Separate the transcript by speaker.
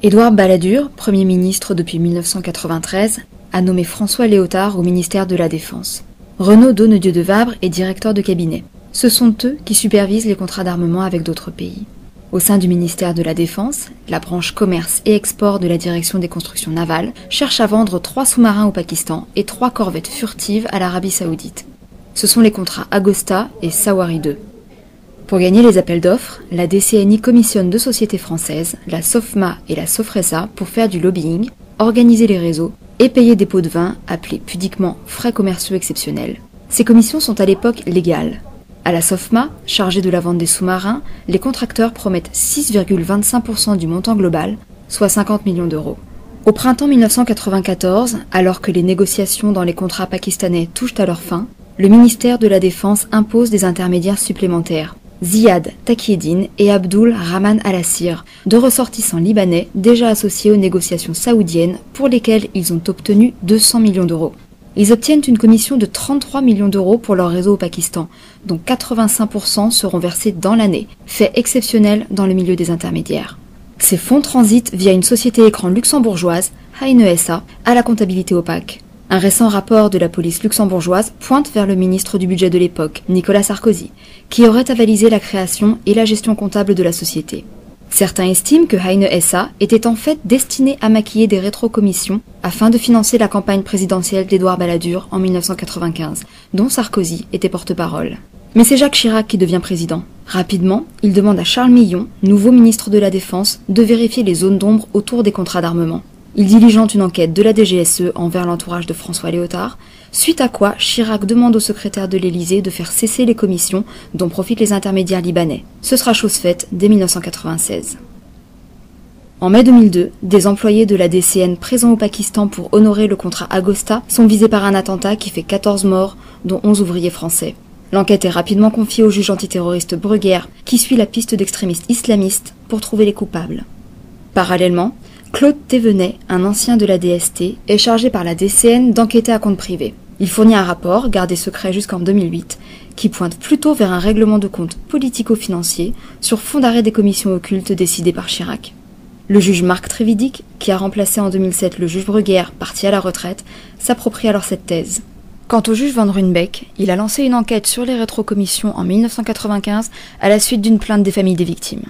Speaker 1: Édouard Balladur, Premier ministre depuis 1993, a nommé François Léotard au ministère de la Défense. Renaud Donnedieu de Vabre est directeur de cabinet. Ce sont eux qui supervisent les contrats d'armement avec d'autres pays. Au sein du ministère de la Défense, la branche commerce et export de la direction des constructions navales cherche à vendre 3 sous-marins au Pakistan et 3 corvettes furtives à l'Arabie Saoudite. Ce sont les contrats Agosta et Sawari 2. Pour gagner les appels d'offres, la DCNI commissionne 2 sociétés françaises, la SOFMA et la Sofresa, pour faire du lobbying, organiser les réseaux et payer des pots de vin, appelés pudiquement frais commerciaux exceptionnels. Ces commissions sont à l'époque légales. À la SOFMA, chargée de la vente des sous-marins, les contracteurs promettent 6,25% du montant global, soit 50 millions d'euros. Au printemps 1994, alors que les négociations dans les contrats pakistanais touchent à leur fin, le ministère de la Défense impose des intermédiaires supplémentaires. Ziad Taqieddine et Abdul Rahman Al-Assir, 2 ressortissants libanais déjà associés aux négociations saoudiennes pour lesquelles ils ont obtenu 200 millions d'euros. Ils obtiennent une commission de 33 millions d'euros pour leur réseau au Pakistan, dont 85% seront versés dans l'année, fait exceptionnel dans le milieu des intermédiaires. Ces fonds transitent via une société écran luxembourgeoise, Heine SA, à la comptabilité opaque. Un récent rapport de la police luxembourgeoise pointe vers le ministre du budget de l'époque, Nicolas Sarkozy, qui aurait avalisé la création et la gestion comptable de la société. Certains estiment que Heine SA était en fait destiné à maquiller des rétrocommissions afin de financer la campagne présidentielle d'Édouard Balladur en 1995, dont Sarkozy était porte-parole. Mais c'est Jacques Chirac qui devient président. Rapidement, il demande à Charles Millon, nouveau ministre de la Défense, de vérifier les zones d'ombre autour des contrats d'armement. Il diligente une enquête de la DGSE envers l'entourage de François Léotard, suite à quoi Chirac demande au secrétaire de l'Élysée de faire cesser les commissions dont profitent les intermédiaires libanais. Ce sera chose faite dès 1996. En mai 2002, des employés de la DCN présents au Pakistan pour honorer le contrat Agosta sont visés par un attentat qui fait 14 morts, dont 11 ouvriers français. L'enquête est rapidement confiée au juge antiterroriste Bruguière, qui suit la piste d'extrémistes islamistes pour trouver les coupables. Parallèlement, Claude Thévenet, un ancien de la DST, est chargé par la DCN d'enquêter à compte privé. Il fournit un rapport, gardé secret jusqu'en 2008, qui pointe plutôt vers un règlement de compte politico-financier sur fond d'arrêt des commissions occultes décidées par Chirac. Le juge Marc Trévidic, qui a remplacé en 2007 le juge Bruguière, parti à la retraite, s'approprie alors cette thèse. Quant au juge Van Ruynbeck, il a lancé une enquête sur les rétrocommissions en 1995 à la suite d'une plainte des familles des victimes.